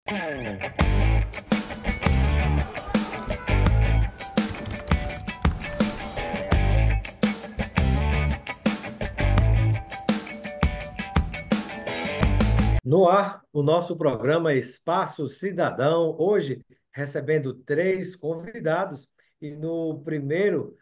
No ar, o nosso programa Espaço Cidadão, hoje recebendo três convidados. E no primeiro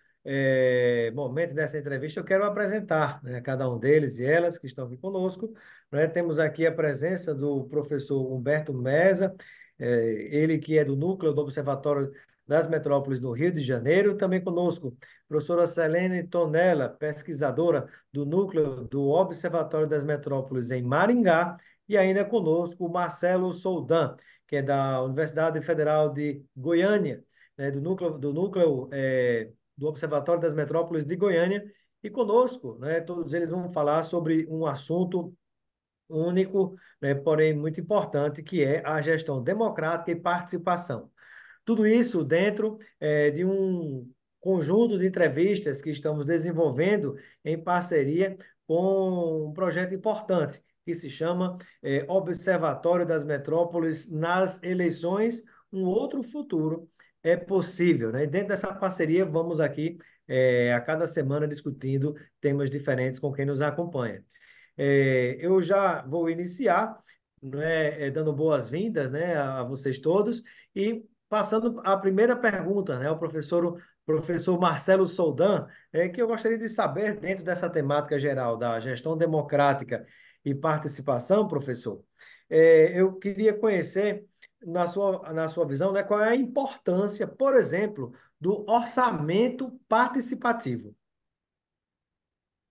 momento dessa entrevista, eu quero apresentar, né, cada um deles e elas que estão aqui conosco. Né? Temos aqui a presença do professor Humberto Meza, ele que é do Núcleo do Observatório das Metrópoles do Rio de Janeiro. Também conosco, professora Selene Tonella, pesquisadora do Núcleo do Observatório das Metrópoles em Maringá. E ainda conosco o Marcelo Soldan, que é da Universidade Federal de Goiânia, né, do núcleo do Observatório das Metrópoles de Goiânia. E conosco, né, todos eles vão falar sobre um assunto único, né, porém muito importante, que é a gestão democrática e participação. Tudo isso dentro de um conjunto de entrevistas que estamos desenvolvendo em parceria com um projeto importante que se chama Observatório das Metrópoles nas Eleições, um outro futuro é possível, né? E dentro dessa parceria, vamos aqui a cada semana discutindo temas diferentes com quem nos acompanha. Eu já vou iniciar, né, dando boas-vindas, né, a vocês todos e passando a primeira pergunta, né, ao professor Marcelo Soldan, que eu gostaria de saber, dentro dessa temática geral da gestão democrática e participação, professor, eu queria conhecer, na sua visão, né, qual é a importância, por exemplo, do orçamento participativo.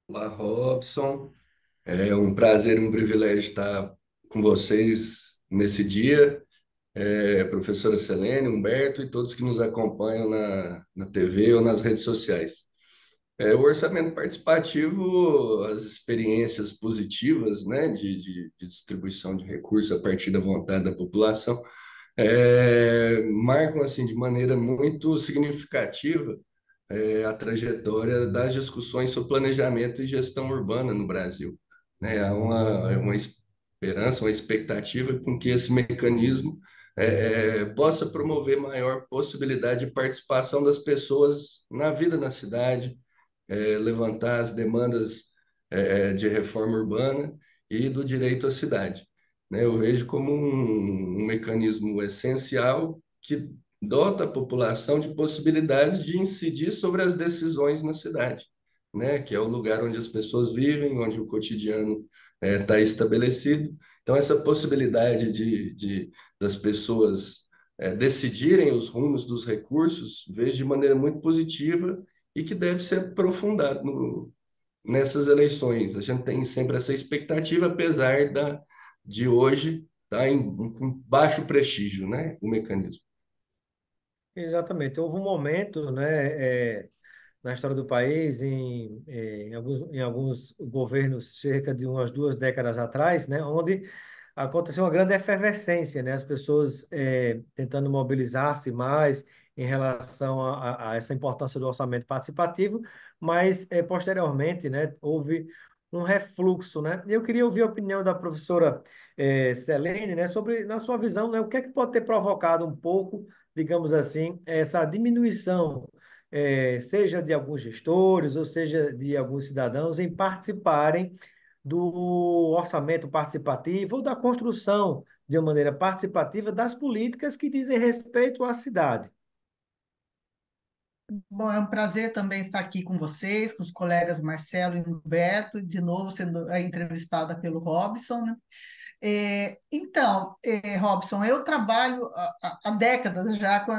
Olá, Robson. É um prazer e um privilégio estar com vocês nesse dia. Professora Selene, Humberto e todos que nos acompanham na TV ou nas redes sociais. O orçamento participativo, as experiências positivas, né, de distribuição de recursos a partir da vontade da população, marcam assim de maneira muito significativa a trajetória das discussões sobre planejamento e gestão urbana no Brasil. Né? Há uma esperança, uma expectativa com que esse mecanismo possa promover maior possibilidade de participação das pessoas na vida na cidade, levantar as demandas de reforma urbana e do direito à cidade. Né? Eu vejo como um mecanismo essencial que dota a população de possibilidades de incidir sobre as decisões na cidade, né? Que é o lugar onde as pessoas vivem, onde o cotidiano está estabelecido. Então, essa possibilidade das pessoas decidirem os rumos dos recursos, vejo de maneira muito positiva e que deve ser aprofundado nessas eleições. A gente tem sempre essa expectativa, apesar de hoje estar com baixo prestígio, né? O mecanismo. Exatamente. Houve um momento, né, na história do país, em alguns governos, cerca de umas 2 décadas atrás, né, onde aconteceu uma grande efervescência, né, as pessoas tentando mobilizar-se mais em relação a essa importância do orçamento participativo, mas posteriormente, né, houve um refluxo, né? Eu queria ouvir a opinião da professora Selene, né, sobre, na sua visão, né, o que é que pode ter provocado um pouco, digamos assim, essa diminuição seja de alguns gestores, ou seja de alguns cidadãos, em participarem do orçamento participativo ou da construção de uma maneira participativa das políticas que dizem respeito à cidade. Bom, é um prazer também estar aqui com vocês, com os colegas Marcelo e Humberto, de novo sendo entrevistada pelo Robson, né? Robson, eu trabalho há décadas já com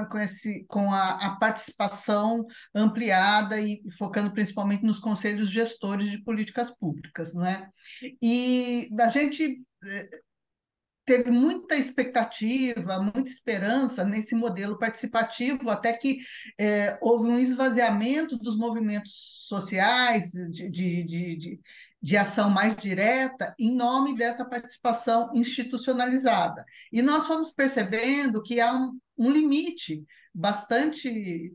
a participação ampliada e focando principalmente nos conselhos gestores de políticas públicas, não é? E a gente teve muita expectativa, muita esperança nesse modelo participativo, até que houve um esvaziamento dos movimentos sociais, de ação mais direta, em nome dessa participação institucionalizada. E nós fomos percebendo que há um limite bastante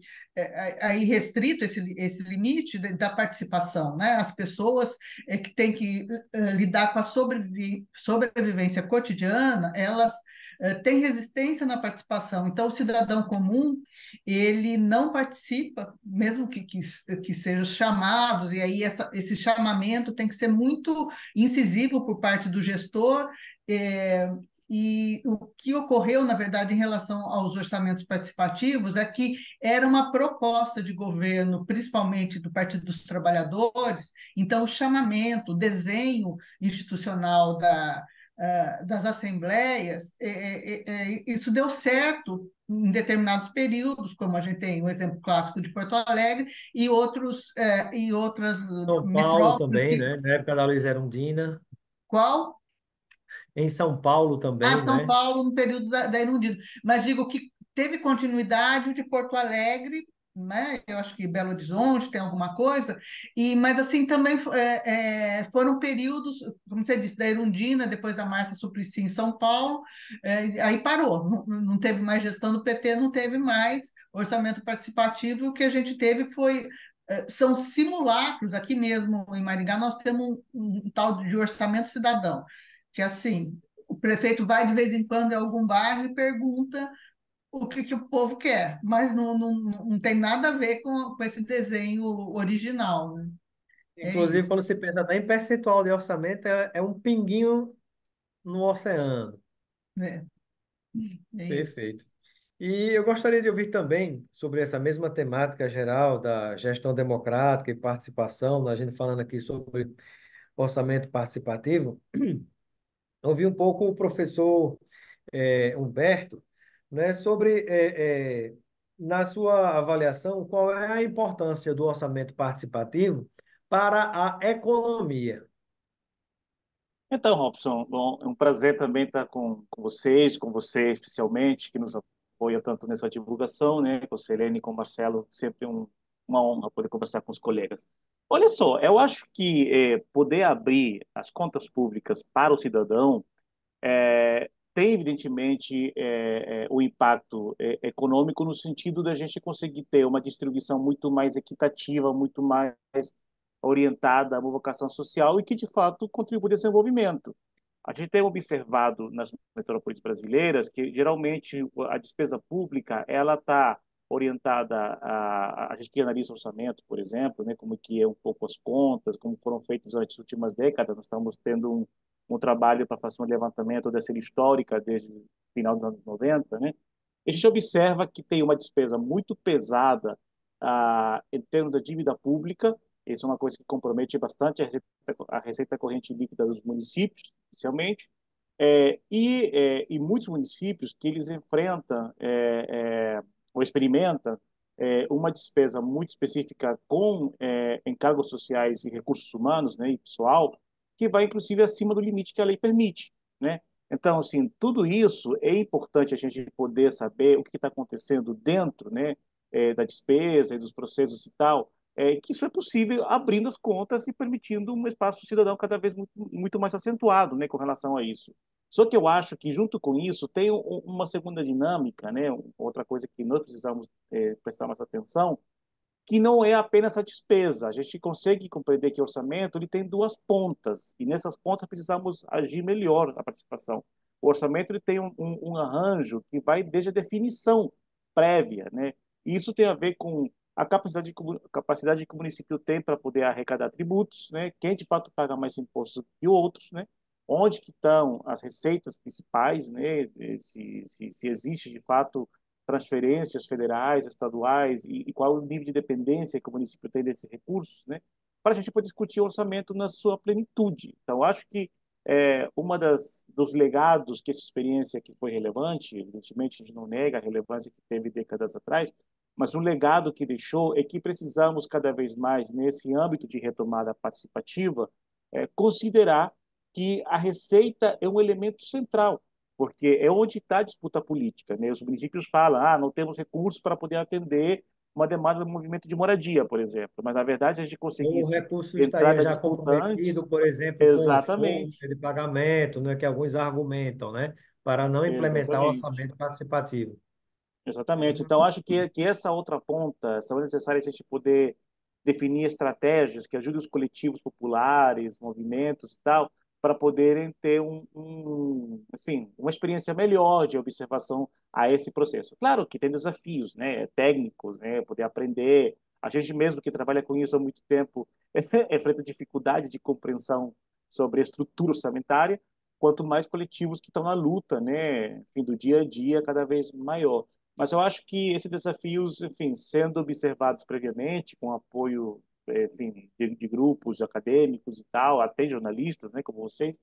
aí restrito, esse limite da participação, né? As pessoas que têm que lidar com a sobrevivência cotidiana, elas tem resistência na participação. Então, o cidadão comum, ele não participa, mesmo que sejam chamados, e aí esse chamamento tem que ser muito incisivo por parte do gestor, é, e o que ocorreu, na verdade, em relação aos orçamentos participativos é que era uma proposta de governo, principalmente do Partido dos Trabalhadores, então o chamamento, o desenho institucional das assembleias, isso deu certo em determinados períodos, como a gente tem o exemplo clássico de Porto Alegre e outras São Paulo metrópoles, também, né? Na época da Luiza Erundina. qual? Em São Paulo Ah, também, São né? Paulo, no período da Erundina. Mas digo que teve continuidade de Porto Alegre, né? Eu acho que Belo Horizonte tem alguma coisa, mas assim também foram períodos, como você disse, da Erundina, depois da Marta Suplicy em São Paulo, aí parou, não teve mais gestão do PT, não teve mais orçamento participativo, o que a gente teve são simulacros, aqui mesmo em Maringá nós temos um tal de orçamento cidadão, que assim, o prefeito vai de vez em quando em algum bairro e pergunta o que o povo quer, mas não tem nada a ver com esse desenho original, né? É Inclusive, isso. quando se pensa até em percentual de orçamento, é um pinguinho no oceano. É, é isso. Perfeito. E eu gostaria de ouvir também sobre essa mesma temática geral da gestão democrática e participação, a gente falando aqui sobre orçamento participativo, ouvir um pouco o professor Humberto, né, sobre, na sua avaliação, qual é a importância do orçamento participativo para a economia. Então, Robson, bom, é um prazer também estar com vocês, com você especialmente, que nos apoia tanto nessa divulgação, né, com a Selene e com o Marcelo, sempre uma honra poder conversar com os colegas. Olha só, eu acho que poder abrir as contas públicas para o cidadão tem, evidentemente, o impacto econômico no sentido da gente conseguir ter uma distribuição muito mais equitativa, muito mais orientada a uma vocação social e que, de fato, contribui para o desenvolvimento. A gente tem observado nas metrópoles brasileiras que, geralmente, a despesa pública ela está orientada a gente que analisa o orçamento, por exemplo, né, como que é um pouco as contas, como foram feitas nas últimas décadas. Nós estamos tendo um trabalho para fazer um levantamento da série histórica desde o final dos anos 90, né? E a gente observa que tem uma despesa muito pesada em termos da dívida pública. Isso é uma coisa que compromete bastante a receita corrente líquida dos municípios, especialmente, e muitos municípios que eles enfrentam ou experimentam uma despesa muito específica com encargos sociais e recursos humanos, né, e pessoal, que vai inclusive acima do limite que a lei permite, né? Então, assim, tudo isso é importante a gente poder saber o que está acontecendo dentro, né, da despesa e dos processos e tal, que isso é possível abrindo as contas e permitindo um espaço cidadão cada vez muito mais acentuado, né, com relação a isso. Só que eu acho que, junto com isso, tem uma segunda dinâmica, né, outra coisa que nós precisamos prestar mais atenção, que não é apenas a despesa. A gente consegue compreender que o orçamento ele tem duas pontas, e nessas pontas precisamos agir melhor a participação. O orçamento ele tem um arranjo que vai desde a definição prévia, né? E isso tem a ver com a capacidade que o município tem para poder arrecadar tributos, né? Quem de fato paga mais impostos que outros, né? Onde que estão as receitas principais, né? Se existe de fato transferências federais, estaduais e qual o nível de dependência que o município tem desses recursos, né? Para a gente poder discutir o orçamento na sua plenitude. Então, acho que uma dos legados que essa experiência que foi relevante, evidentemente a gente não nega a relevância que teve décadas atrás, mas um legado que deixou é que precisamos cada vez mais, nesse âmbito de retomada participativa, considerar que a receita é um elemento central, porque é onde está a disputa política, né? Os municípios falam, não temos recursos para poder atender uma demanda do movimento de moradia, por exemplo. Mas, na verdade, se a gente Ou o conseguisse recurso entrar estaria na já disputa antes, comprometido, por exemplo, com folha exatamente, de pagamento, né, que alguns argumentam, né, para não implementar o exatamente. orçamento participativo. Exatamente. Então, acho que essa outra ponta, são necessárias a gente poder definir estratégias que ajudem os coletivos populares, movimentos e tal, para poderem ter enfim, uma experiência melhor de observação a esse processo. Claro que tem desafios, né, técnicos, né, poder aprender. A gente mesmo que trabalha com isso há muito tempo enfrenta dificuldade de compreensão sobre a estrutura orçamentária, quanto mais coletivos que estão na luta, né, enfim, do dia a dia cada vez maior. Mas eu acho que esses desafios, enfim, sendo observados previamente, com apoio, enfim, de grupos acadêmicos e tal, até jornalistas, né, como vocês,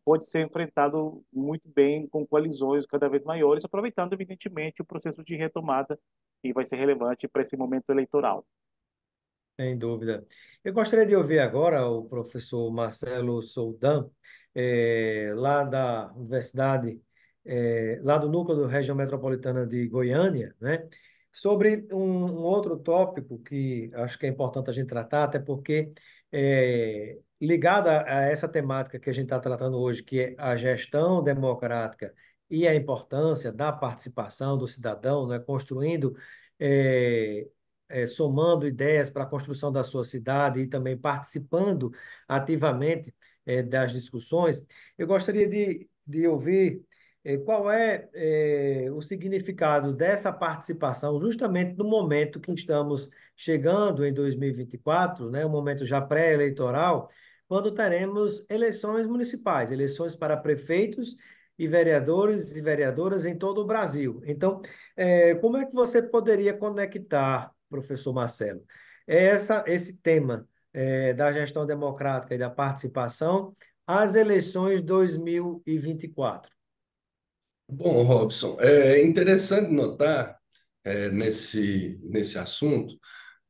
pode ser enfrentado muito bem com coalizões cada vez maiores, aproveitando, evidentemente, o processo de retomada que vai ser relevante para esse momento eleitoral. Sem dúvida. Eu gostaria de ouvir agora o professor Marcelo Soldan, lá da Universidade, lá do Núcleo da Região Metropolitana de Goiânia, né, sobre um outro tópico que acho que é importante a gente tratar, até porque ligada a essa temática que a gente está tratando hoje, que é a gestão democrática e a importância da participação do cidadão, né, construindo eh, somando ideias para a construção da sua cidade e também participando ativamente das discussões, eu gostaria de ouvir qual é o significado dessa participação, justamente no momento que estamos chegando em 2024, né, um momento já pré-eleitoral, quando teremos eleições municipais, eleições para prefeitos e vereadores e vereadoras em todo o Brasil. Então, como é que você poderia conectar, professor Marcelo, esse tema da gestão democrática e da participação às eleições 2024? Bom, Robson, é interessante notar nesse assunto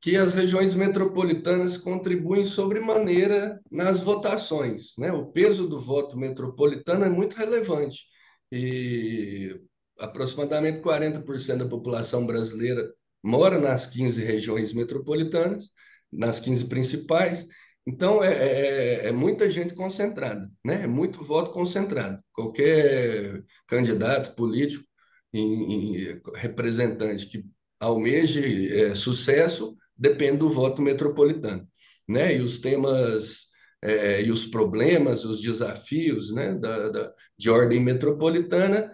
que as regiões metropolitanas contribuem sobremaneira nas votações, né? O peso do voto metropolitano é muito relevante e aproximadamente 40% da população brasileira mora nas 15 regiões metropolitanas, nas 15 principais. Então, é muita gente concentrada, né? É muito voto concentrado. Qualquer candidato político e representante que almeje sucesso depende do voto metropolitano, né? E os temas e os problemas, os desafios, né, de ordem metropolitana,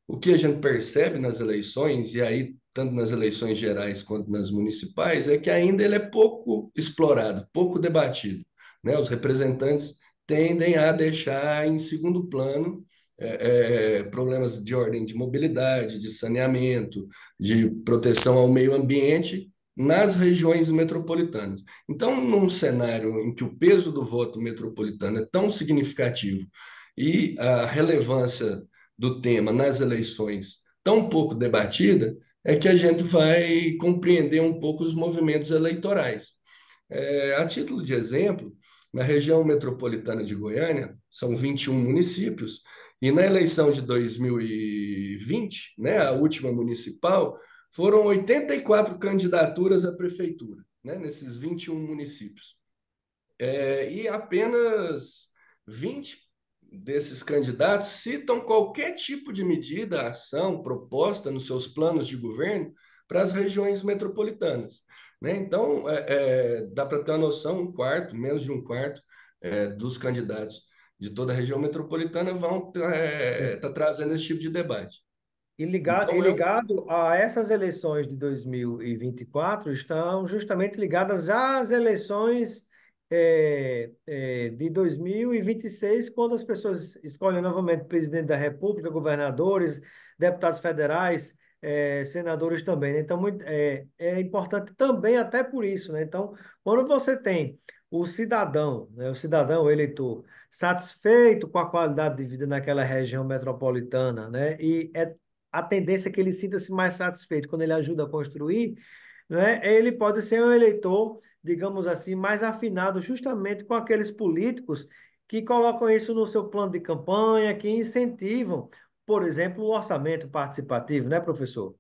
o que a gente percebe nas eleições, e aí tanto nas eleições gerais quanto nas municipais, é que ainda ele é pouco explorado, pouco debatido, né? Os representantes tendem a deixar em segundo plano problemas de ordem de mobilidade, de saneamento, de proteção ao meio ambiente nas regiões metropolitanas. Então, num cenário em que o peso do voto metropolitano é tão significativo e a relevância do tema nas eleições tão pouco debatida, é que a gente vai compreender um pouco os movimentos eleitorais. A título de exemplo, na região metropolitana de Goiânia, são 21 municípios, e na eleição de 2020, né, a última municipal, foram 84 candidaturas à prefeitura, né, nesses 21 municípios. E apenas 20 desses candidatos citam qualquer tipo de medida, ação, proposta nos seus planos de governo para as regiões metropolitanas, né? Então, dá para ter uma noção, um quarto, menos de um quarto dos candidatos de toda a região metropolitana vão tá trazendo esse tipo de debate. E Então, ligado a essas eleições de 2024, estão justamente ligadas às eleições de 2026, quando as pessoas escolhem novamente presidente da República, governadores, deputados federais, senadores também, né? Então, é importante também até por isso, né? Então, quando você tem o cidadão, né, o cidadão, o eleitor, satisfeito com a qualidade de vida naquela região metropolitana, né? E a tendência é que ele sinta-se mais satisfeito quando ele ajuda a construir, né? Ele pode ser um eleitor, digamos assim, mais afinado justamente com aqueles políticos que colocam isso no seu plano de campanha, que incentivam, por exemplo, o orçamento participativo, né, professor?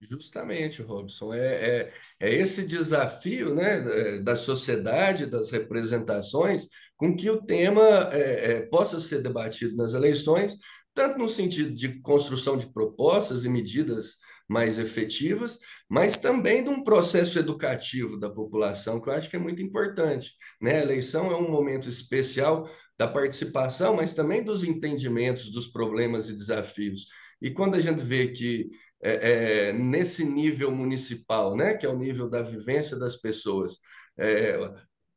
justamente, Robson, é esse desafio, né, da sociedade, das representações, com que o tema possa ser debatido nas eleições, tanto no sentido de construção de propostas e medidas mais efetivas, mas também de um processo educativo da população, que eu acho que é muito importante, né? A eleição é um momento especial da participação, mas também dos entendimentos dos problemas e desafios. E quando a gente vê que nesse nível municipal, né, que é o nível da vivência das pessoas, é,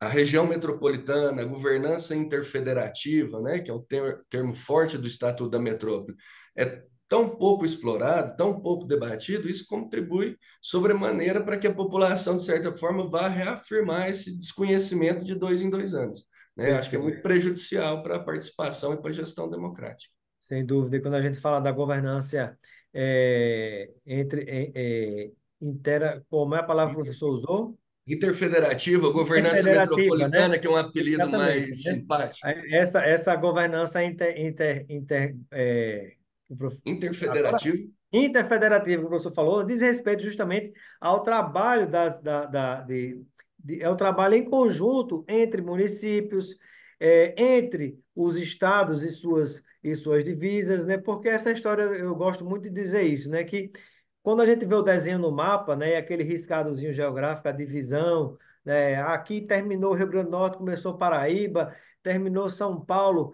a região metropolitana, a governança interfederativa, né, que é um termo forte do Estatuto da Metrópole, é tão pouco explorado, tão pouco debatido, isso contribui sobremaneira para que a população, de certa forma, vá reafirmar esse desconhecimento de 2 em 2 anos. Né? Acho que é muito Perfeito. prejudicial para a participação e para a gestão democrática. Sem dúvida, e quando a gente fala da governança entre como é a palavra que o professor usou? Interfederativa, governança Interfederativa, né? metropolitana, que é um apelido Exatamente, mais né? simpático. Essa governança o agora, Interfederativo. interfederativa que o professor falou diz respeito justamente ao trabalho é o trabalho em conjunto entre municípios, entre os estados e suas divisas, né? Porque essa história eu gosto muito de dizer isso, né? Que quando a gente vê o desenho no mapa, né, aquele riscadozinho geográfico, a divisão, né, aqui terminou o Rio Grande do Norte, começou Paraíba, terminou São Paulo,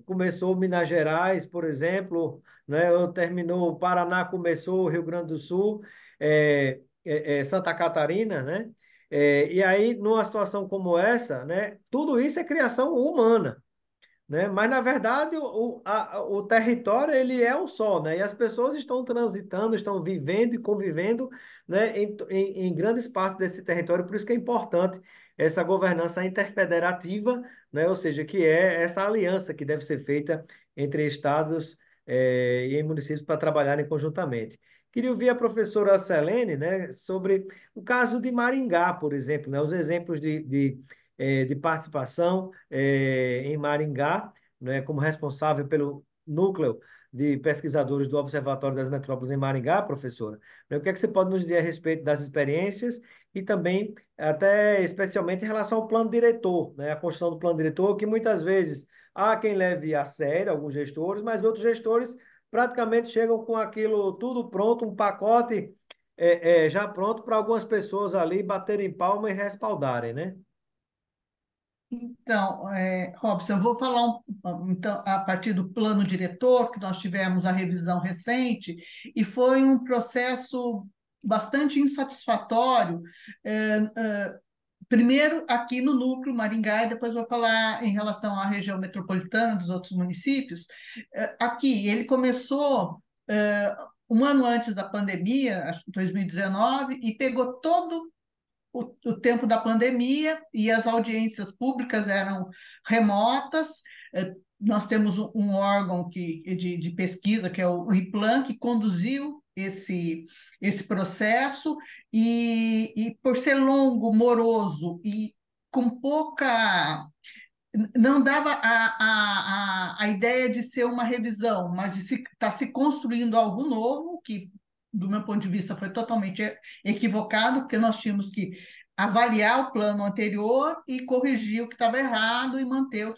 começou Minas Gerais, por exemplo, né, ou terminou o Paraná, começou o Rio Grande do Sul, Santa Catarina, né? E aí, numa situação como essa, né, tudo isso é criação humana, né? Mas na verdade o território ele é um só, né? E as pessoas estão transitando, estão vivendo e convivendo, né? Em grandes partes desse território, por isso que é importante essa governança interfederativa, né? Ou seja, que é essa aliança que deve ser feita entre estados e em municípios para trabalharem conjuntamente. Queria ouvir a professora Selene, né, sobre o caso de Maringá, por exemplo, né, os exemplos de participação em Maringá, né, como responsável pelo núcleo de pesquisadores do Observatório das Metrópoles em Maringá, professora. Né, o que é que você pode nos dizer a respeito das experiências e também, até especialmente em relação ao plano diretor, né, a construção do plano diretor, que muitas vezes há quem leve a sério, alguns gestores, mas outros gestores praticamente chegam com aquilo tudo pronto, um pacote já pronto para algumas pessoas ali baterem palma e respaldarem, né? Então, Robson, eu vou falar então, a partir do plano diretor, que nós tivemos a revisão recente, e foi um processo bastante insatisfatório. Primeiro, aqui no núcleo Maringá, e depois vou falar em relação à região metropolitana dos outros municípios. Aqui, ele começou um ano antes da pandemia, acho que 2019, e pegou todo o tempo da pandemia e as audiências públicas eram remotas. Nós temos um órgão de pesquisa, que é o IPLAN, que conduziu esse processo, e por ser longo, moroso e com pouca. Não dava a ideia de ser uma revisão, mas de estar se construindo algo novo, que, do meu ponto de vista, foi totalmente equivocado, porque nós tínhamos que avaliar o plano anterior e corrigir o que estava errado e manter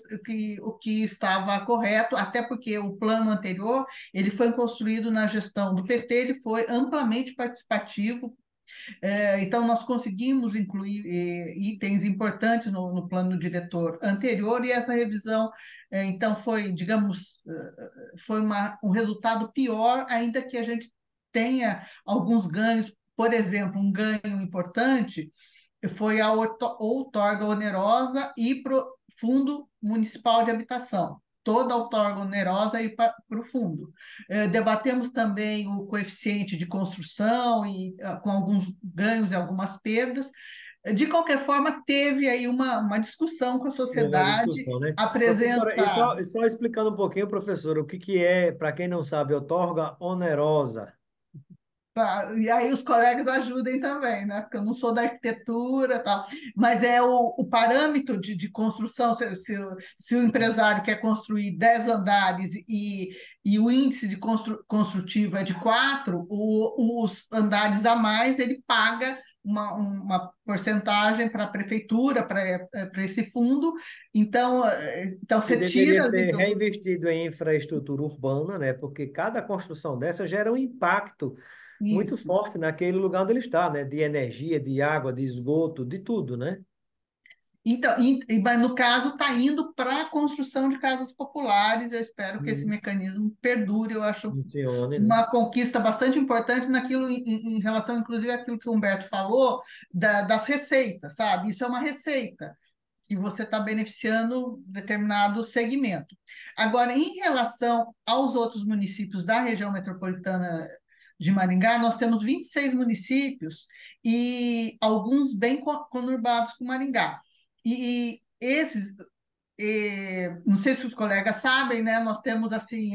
o que estava correto, até porque o plano anterior ele foi construído na gestão do PT, ele foi amplamente participativo. Então, nós conseguimos incluir itens importantes no plano diretor anterior, e essa revisão, então, foi, digamos, foi um resultado pior, ainda que a gente tenha alguns ganhos. Por exemplo, um ganho importante foi a outorga onerosa e para o Fundo Municipal de Habitação. Toda a outorga onerosa ir para o fundo. Debatemos também o coeficiente de construção, e com alguns ganhos e algumas perdas. De qualquer forma, teve aí uma discussão com a Houve uma sociedade, discussão, né? a Professora, e presença. só explicando um pouquinho, professor, o que que é, para quem não sabe, outorga onerosa? Tá, e aí os colegas ajudem também, né? Porque eu não sou da arquitetura e tal, mas é o parâmetro de construção. Se o empresário quer construir 10 andares e o índice de construtivo é de 4, os andares a mais ele paga uma porcentagem para a prefeitura, para esse fundo. Então Que você deveria tira ali ser do... reinvestido em infraestrutura urbana, né? Porque cada construção dessa gera um impacto muito Isso. forte naquele lugar onde ele está, né? De energia, de água, de esgoto, de tudo, né? Então, mas no caso, está indo para a construção de casas populares. Eu espero que esse Hum, mecanismo perdure. Eu acho Funcione, né? uma conquista bastante importante naquilo, em relação, inclusive, àquilo que o Humberto falou, das receitas, sabe? Isso é uma receita que você está beneficiando determinado segmento. Agora, em relação aos outros municípios da região metropolitana de Maringá, nós temos 26 municípios e alguns bem conurbados com Maringá. E esses, não sei se os colegas sabem, né? Nós temos assim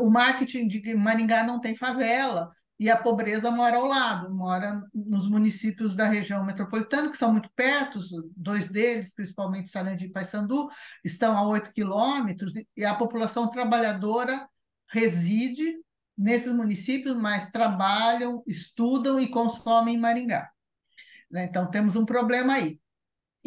o marketing de que Maringá não tem favela e a pobreza mora ao lado, mora nos municípios da região metropolitana, que são muito perto, dois deles, principalmente Sarandi e Paysandu, estão a 8 km, e a população trabalhadora reside nesses municípios, mas trabalham, estudam e consomem em Maringá, né? Então, temos um problema aí.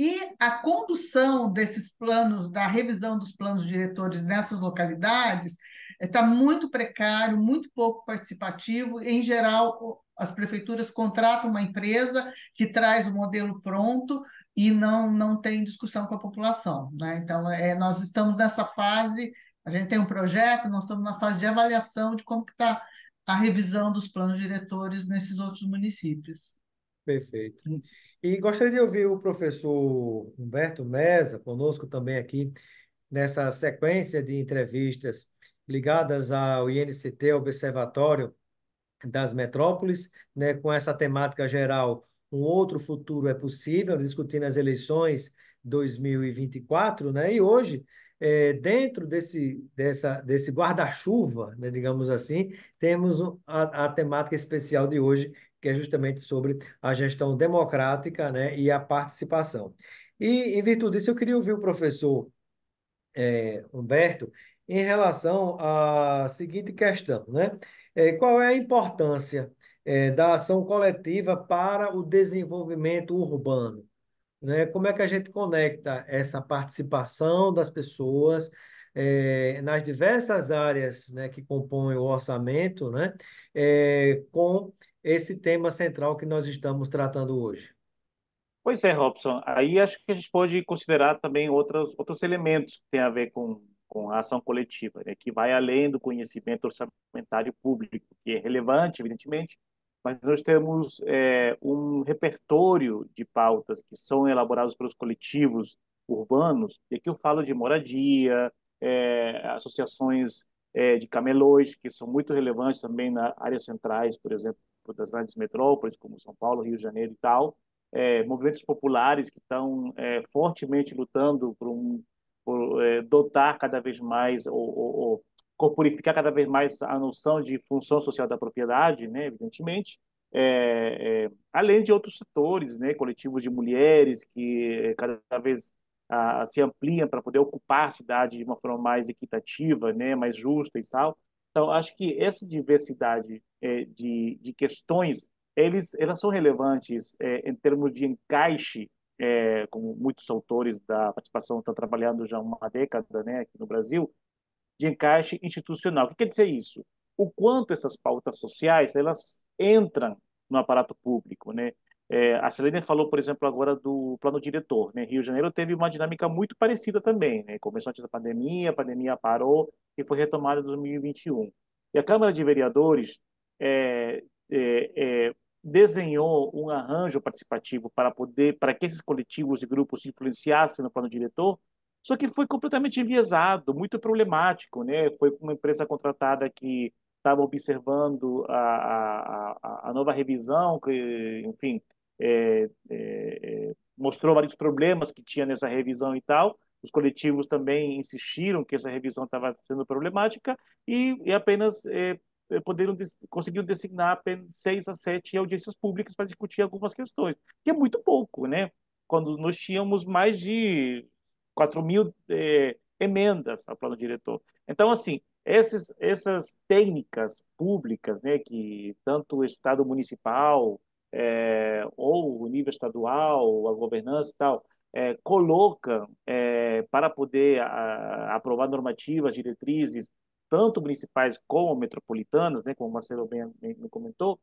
E a condução desses planos, da revisão dos planos diretores nessas localidades, está muito precário, muito pouco participativo. Em geral, as prefeituras contratam uma empresa que traz o modelo pronto e não tem discussão com a população, né? Então, nós estamos nessa fase, a gente tem um projeto, nós estamos na fase de avaliação de como que está a revisão dos planos diretores nesses outros municípios. Perfeito. E gostaria de ouvir o professor Humberto Meza conosco também aqui nessa sequência de entrevistas ligadas ao INCT, Observatório das Metrópoles, né, com essa temática geral, um outro futuro é possível, discutindo as eleições 2024, né? E hoje, dentro desse guarda-chuva, né, digamos assim, temos a temática especial de hoje, que é justamente sobre a gestão democrática, né, e a participação. E, em virtude disso, eu queria ouvir o professor Humberto, em relação à seguinte questão, né? Qual é a importância, da ação coletiva para o desenvolvimento urbano, né? Como é que a gente conecta essa participação das pessoas, nas diversas áreas, né, que compõem o orçamento, né, com esse tema central que nós estamos tratando hoje? Pois é, Robson. Aí acho que a gente pode considerar também outros elementos que têm a ver com a ação coletiva, né, que vai além do conhecimento orçamentário público, que é relevante, evidentemente, mas nós temos um repertório de pautas que são elaborados pelos coletivos urbanos, e aqui eu falo de moradia, associações de camelôs, que são muito relevantes também nas áreas centrais, por exemplo, das grandes metrópoles, como São Paulo, Rio de Janeiro e tal, movimentos populares que estão fortemente lutando por dotar cada vez mais ou corporificar cada vez mais a noção de função social da propriedade, né, evidentemente, além de outros setores, né, coletivos de mulheres que cada vez se ampliam para poder ocupar a cidade de uma forma mais equitativa, né, mais justa e tal. Então, acho que essa diversidade de questões elas são relevantes em termos de encaixe, como muitos autores da participação estão trabalhando já há uma década, né, aqui no Brasil, de encaixe institucional. O que quer dizer isso? O quanto essas pautas sociais elas entram no aparato público, né? A Celene falou, por exemplo, agora do plano diretor, né? Rio de Janeiro teve uma dinâmica muito parecida também, né? Começou antes da pandemia, a pandemia parou e foi retomada em 2021. E a Câmara de Vereadores é, é, é, desenhou um arranjo participativo para que esses coletivos e grupos influenciassem no plano diretor, só que foi completamente enviesado, muito problemático, né? Foi uma empresa contratada que estava observando a nova revisão, que, enfim, mostrou vários problemas que tinha nessa revisão e tal. Os coletivos também insistiram que essa revisão estava sendo problemática e apenas conseguiram designar apenas 6 a 7 audiências públicas para discutir algumas questões, que é muito pouco, né? Quando nós tínhamos mais de 4.000 emendas ao plano diretor. Então, assim, essas técnicas públicas, né, que tanto o Estado municipal ou o nível estadual, a governança e tal, coloca para poder aprovar normativas, diretrizes, tanto municipais como metropolitanas, né, como o Marcelo bem comentou,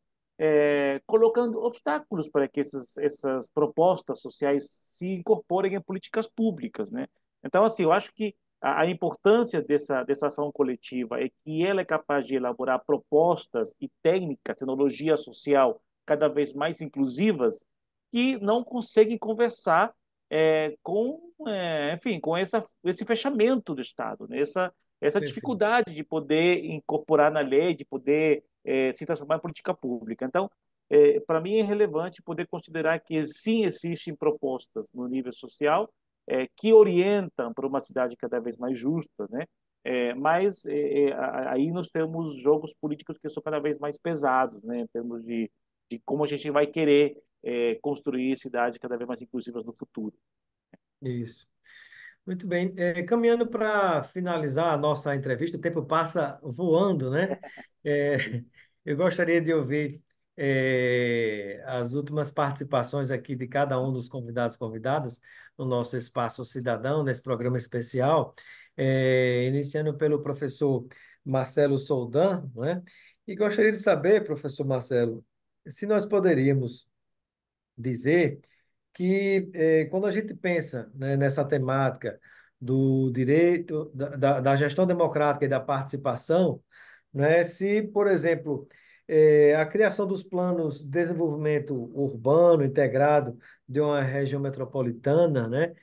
colocando obstáculos para que essas propostas sociais se incorporem em políticas públicas, né? Então, assim, eu acho que a importância dessa ação coletiva é que ela é capaz de elaborar propostas e técnicas, tecnologia social cada vez mais inclusivas que não conseguem conversar enfim, com esse fechamento do Estado, né? Essa Perfeito. dificuldade de poder incorporar na lei, de poder se transformar em política pública. Então, para mim é relevante poder considerar que sim existem propostas no nível social que orientam para uma cidade cada vez mais justa, né? Mas aí nós temos jogos políticos que são cada vez mais pesados, né? Em termos de como a gente vai querer construir cidades cada vez mais inclusivas no futuro. Isso. Muito bem. Caminhando para finalizar a nossa entrevista, o tempo passa voando, né? É, eu gostaria de ouvir as últimas participações aqui de cada um dos convidados e convidadas no nosso Espaço Cidadão, nesse programa especial, iniciando pelo professor Marcelo Soldan, né? E gostaria de saber, professor Marcelo, se nós poderíamos dizer que quando a gente pensa, né, nessa temática do direito, da gestão democrática e da participação, né, se, por exemplo, a criação dos planos de desenvolvimento urbano integrado de uma região metropolitana, né,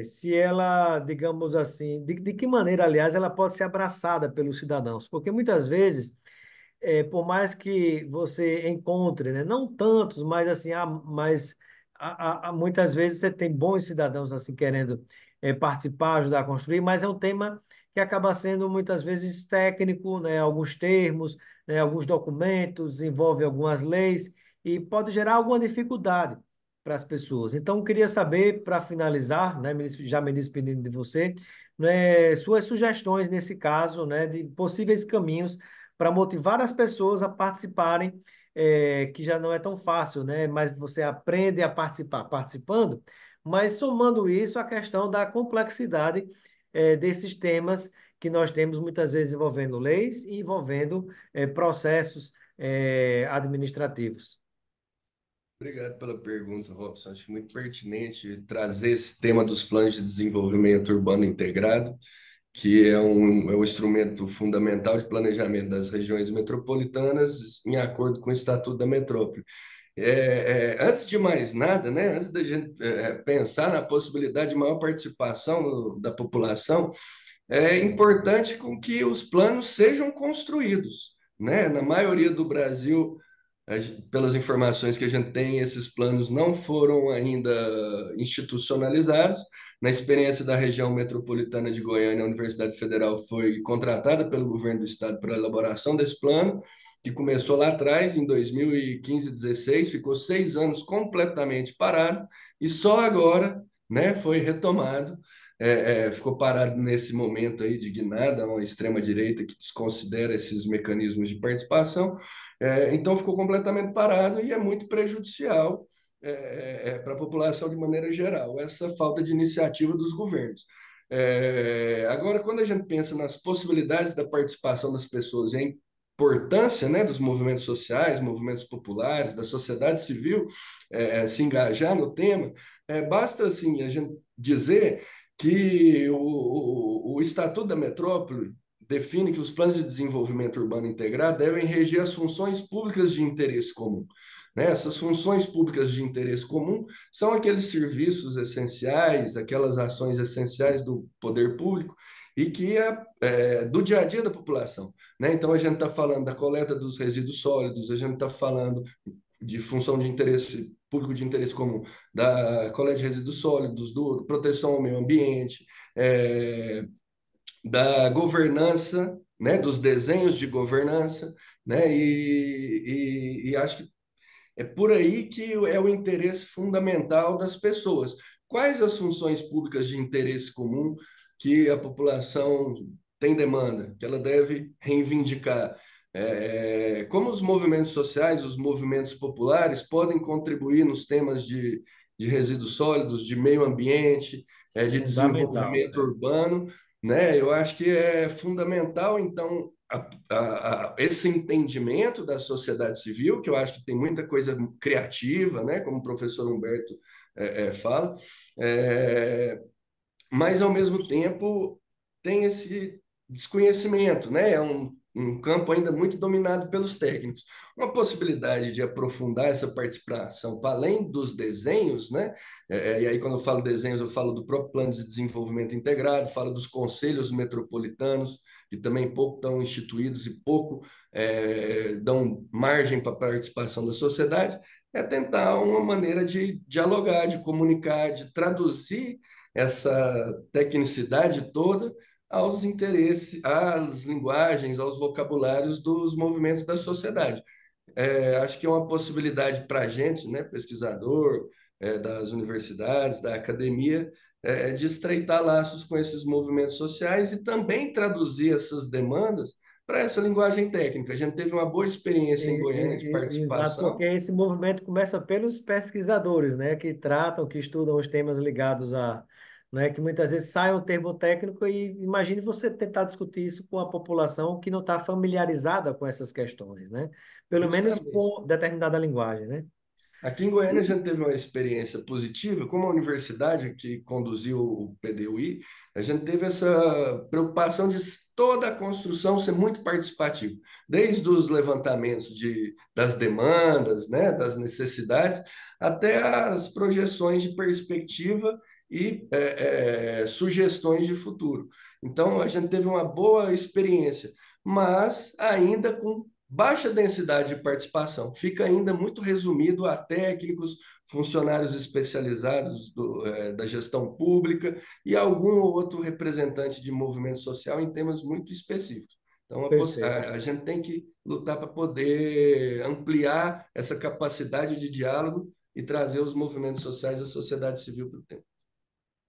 se ela, digamos assim, de que maneira, aliás, ela pode ser abraçada pelos cidadãos, porque muitas vezes por mais que você encontre, né, não tantos, mas assim, muitas vezes você tem bons cidadãos assim querendo participar, ajudar a construir, mas é um tema que acaba sendo muitas vezes técnico, né, alguns termos, né, alguns documentos, envolve algumas leis e pode gerar alguma dificuldade para as pessoas. Então, eu queria saber, para finalizar, né, já me despedindo de você, né, suas sugestões nesse caso, né, de possíveis caminhos para motivar as pessoas a participarem, que já não é tão fácil, né? Mas você aprende a participar participando, mas somando isso a questão da complexidade, desses temas que nós temos muitas vezes envolvendo leis e envolvendo, processos, administrativos. Obrigado pela pergunta, Robson. Acho muito pertinente trazer esse tema dos planos de desenvolvimento urbano integrado, que é um instrumento fundamental de planejamento das regiões metropolitanas em acordo com o Estatuto da Metrópole. Antes de mais nada, né, antes da gente pensar na possibilidade de maior participação da população, é importante com que os planos sejam construídos, né? Na maioria do Brasil, pelas informações que a gente tem, esses planos não foram ainda institucionalizados. Na experiência da região metropolitana de Goiânia, a Universidade Federal foi contratada pelo governo do estado para a elaboração desse plano, que começou lá atrás, em 2015, 16, ficou 6 anos completamente parado, e só agora, né, foi retomado. Ficou parado nesse momento aí de guinada, uma extrema-direita que desconsidera esses mecanismos de participação. Então, ficou completamente parado e é muito prejudicial para a população de maneira geral, essa falta de iniciativa dos governos. Agora, quando a gente pensa nas possibilidades da participação das pessoas e a importância, né, dos movimentos sociais, movimentos populares, da sociedade civil se engajar no tema, basta assim, a gente dizer que o Estatuto da Metrópole define que os planos de desenvolvimento urbano integrado devem reger as funções públicas de interesse comum. Né? Essas funções públicas de interesse comum são aqueles serviços essenciais, aquelas ações essenciais do poder público e que do dia a dia da população. Né? Então, a gente está falando da coleta dos resíduos sólidos, a gente está falando de função de interesse público de interesse comum, da coleta de resíduos sólidos, do proteção ao meio ambiente, da governança, né, dos desenhos de governança, né, e acho que é por aí que é o interesse fundamental das pessoas. Quais as funções públicas de interesse comum que a população tem demanda, que ela deve reivindicar? Como os movimentos sociais, os movimentos populares podem contribuir nos temas de resíduos sólidos, de meio ambiente, de Fundamental, desenvolvimento né? urbano, né? Eu acho que é fundamental, então, esse entendimento da sociedade civil, que eu acho que tem muita coisa criativa, né? Como o professor Humberto fala, é, mas ao mesmo tempo tem esse desconhecimento, né? É um campo ainda muito dominado pelos técnicos. Uma possibilidade de aprofundar essa participação para além dos desenhos, né? E aí, quando eu falo desenhos, eu falo do próprio plano de desenvolvimento integrado, falo dos conselhos metropolitanos, que também pouco estão instituídos e pouco dão margem para a participação da sociedade, é tentar uma maneira de dialogar, de comunicar, de traduzir essa tecnicidade toda aos interesses, às linguagens, aos vocabulários dos movimentos da sociedade. Acho que é uma possibilidade para a gente, né, pesquisador, das universidades, da academia, de estreitar laços com esses movimentos sociais e também traduzir essas demandas para essa linguagem técnica. A gente teve uma boa experiência em Goiânia de Exato, porque participação. esse movimento começa pelos pesquisadores, né, que tratam, que estudam os temas ligados a, né, que muitas vezes sai um termo técnico e imagine você tentar discutir isso com a população que não está familiarizada com essas questões, né, pelo menos Justamente. com determinada linguagem, né? Aqui em Goiânia a gente teve uma experiência positiva, como a universidade que conduziu o PDUI, a gente teve essa preocupação de toda a construção ser muito participativa, desde os levantamentos das demandas, né, das necessidades, até as projeções de perspectiva e sugestões de futuro. Então a gente teve uma boa experiência, mas ainda com baixa densidade de participação. Fica ainda muito resumido a técnicos, funcionários especializados da gestão pública e algum ou outro representante de movimento social em temas muito específicos. Então, Perfeito. a gente tem que lutar para poder ampliar essa capacidade de diálogo e trazer os movimentos sociais e a sociedade civil para o tempo.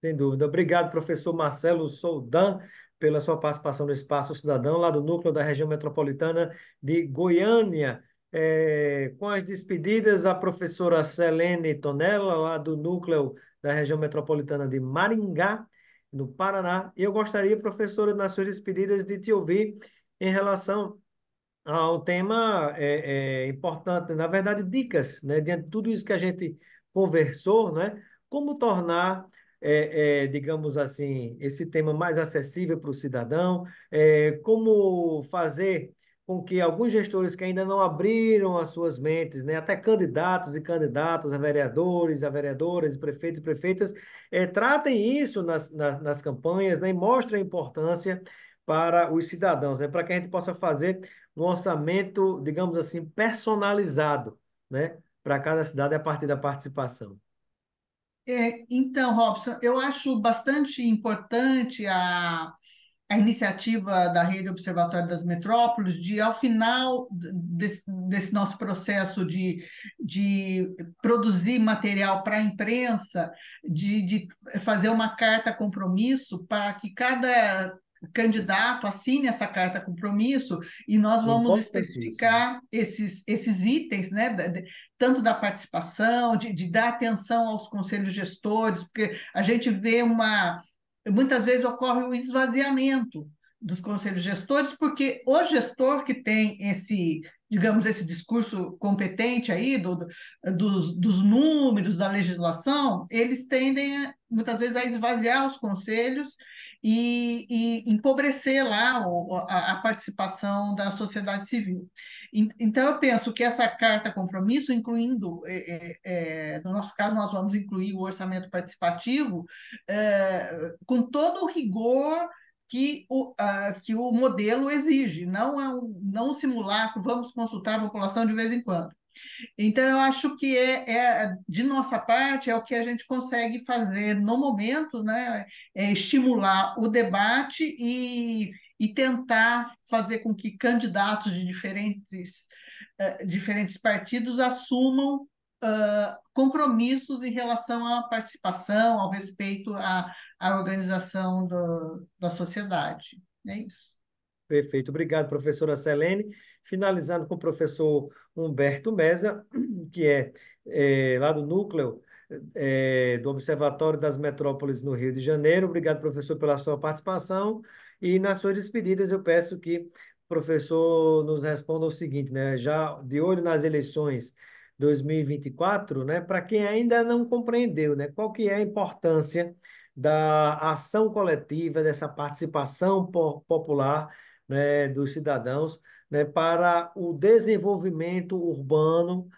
Sem dúvida. Obrigado, professor Marcelo Soldan, pela sua participação no Espaço Cidadão, lá do Núcleo da Região Metropolitana de Goiânia. Com as despedidas, a professora Selene Tonella, lá do Núcleo da Região Metropolitana de Maringá, no Paraná. E eu gostaria, professora, nas suas despedidas, de te ouvir em relação a um tema importante, na verdade, dicas, né? Diante de tudo isso que a gente conversou, né? Como tornar, digamos assim, esse tema mais acessível para o cidadão, como fazer com que alguns gestores que ainda não abriram as suas mentes, né? Até candidatos e candidatas a vereadoras, prefeitos e prefeitas, tratem isso nas campanhas, né? E mostrem a importância para os cidadãos, né? Para que a gente possa fazer um orçamento, digamos assim, personalizado, né, para cada cidade a partir da participação. Então, Robson, eu acho bastante importante a iniciativa da Rede Observatório das Metrópoles de, ao final desse nosso processo de produzir material para a imprensa, de fazer uma carta compromisso para que cada candidato assine essa carta compromisso e nós vamos Importantíssimo. especificar esses itens, né, tanto da participação, de dar atenção aos conselhos gestores, porque a gente vê muitas vezes ocorre o esvaziamento dos conselhos gestores, porque o gestor que tem digamos, esse discurso competente aí dos números, da legislação, eles tendem, muitas vezes, a esvaziar os conselhos e empobrecer lá a participação da sociedade civil. Então, eu penso que essa carta compromisso, incluindo, no nosso caso, nós vamos incluir o orçamento participativo, com todo o rigor que o modelo exige, não é não um simulacro, vamos consultar a população de vez em quando. Então, eu acho que de nossa parte, é o que a gente consegue fazer no momento, né? É estimular o debate e tentar fazer com que candidatos de diferentes partidos assumam compromissos em relação à participação, ao respeito à organização da sociedade. É isso. Perfeito. Obrigado, professora Selene. Finalizando com o professor Humberto Meza, que é lá do Núcleo do Observatório das Metrópoles no Rio de Janeiro. Obrigado, professor, pela sua participação. E nas suas despedidas, eu peço que o professor nos responda o seguinte, né? Já de olho nas eleições 2024, né? Para quem ainda não compreendeu, né? Qual que é a importância da ação coletiva, dessa participação popular, né, dos cidadãos, né, para o desenvolvimento urbano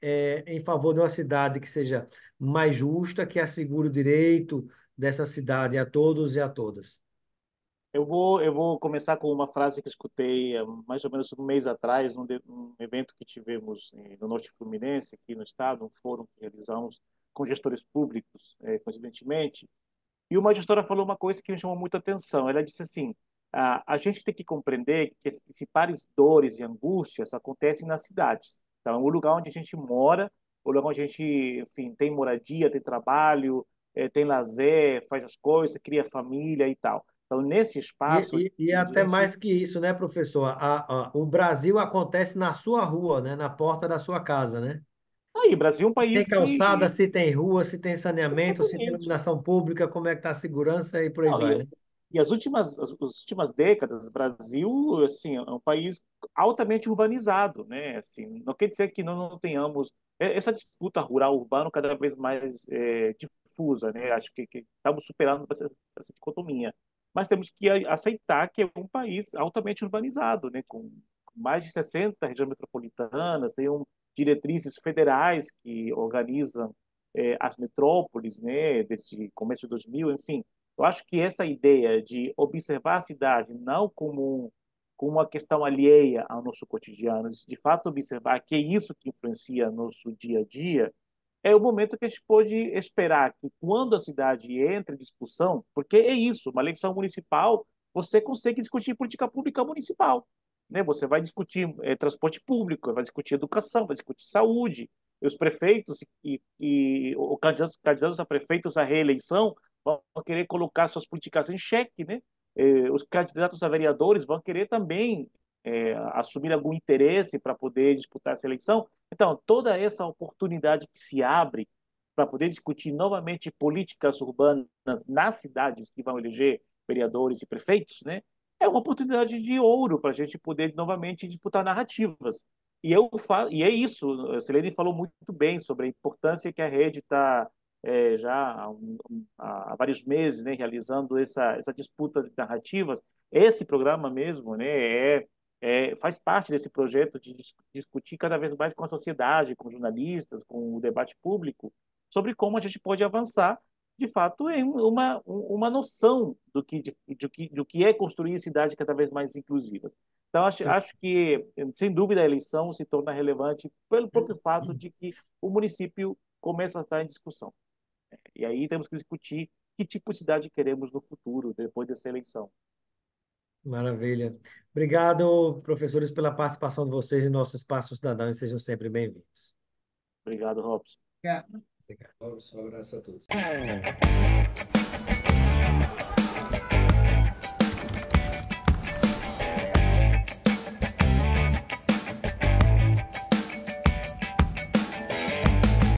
em favor de uma cidade que seja mais justa, que assegure o direito dessa cidade a todos e a todas. Eu vou começar com uma frase que escutei mais ou menos um mês atrás, num evento que tivemos no Norte Fluminense, aqui no estado, um fórum que realizamos com gestores públicos, coincidentemente. E uma gestora falou uma coisa que me chamou muita atenção. Ela disse assim: a gente tem que compreender que as principais dores e angústias acontecem nas cidades. Então, o lugar onde a gente mora, o lugar onde a gente, enfim, tem moradia, tem trabalho, tem lazer, faz as coisas, cria família e tal. Então, nesse espaço, E a até gente. mais que isso, né, professor? O Brasil acontece na sua rua, né, na porta da sua casa, né? Aí, Brasil é um país Tem calçada, que. se tem rua, se tem saneamento, se tem Exatamente. iluminação pública, como é que está a segurança e por aí Não, vai, né? e as últimas décadas, o Brasil, assim, é um país altamente urbanizado, né? Assim, não quer dizer que não tenhamos essa disputa rural-urbano cada vez mais difusa, né? Acho que estamos superando essa dicotomia, mas temos que aceitar que é um país altamente urbanizado, né? Com mais de 60 regiões metropolitanas, tem diretrizes federais que organizam as metrópoles, né? Desde começo de 2000, enfim. Eu acho que essa ideia de observar a cidade não como uma questão alheia ao nosso cotidiano, de fato observar que é isso que influencia nosso dia a dia, é o momento que a gente pode esperar que quando a cidade entra em discussão, porque é isso, uma eleição municipal, você consegue discutir política pública municipal, né? Você vai discutir transporte público, vai discutir educação, vai discutir saúde. E os prefeitos e os candidatos a prefeitos à reeleição vão querer colocar suas políticas em xeque, né? Os candidatos a vereadores vão querer também assumir algum interesse para poder disputar essa eleição. Então, toda essa oportunidade que se abre para poder discutir novamente políticas urbanas nas cidades que vão eleger vereadores e prefeitos, né? É uma oportunidade de ouro para a gente poder novamente disputar narrativas. E é isso. A Selene falou muito bem sobre a importância que a rede está já há vários meses, né, realizando essa disputa de narrativas. Esse programa mesmo, né, faz parte desse projeto de discutir cada vez mais com a sociedade, com jornalistas, com o debate público, sobre como a gente pode avançar, de fato, em uma noção do que é construir cidades cada vez mais inclusivas. Então, acho que, sem dúvida, a eleição se torna relevante pelo próprio fato de que o município começa a estar em discussão. E aí temos que discutir que tipo de cidade queremos no futuro, depois dessa eleição. Maravilha. Obrigado, professores, pela participação de vocês em nosso Espaço Cidadão e sejam sempre bem-vindos. Obrigado, Robson. Obrigada. Obrigado. Um abraço a todos.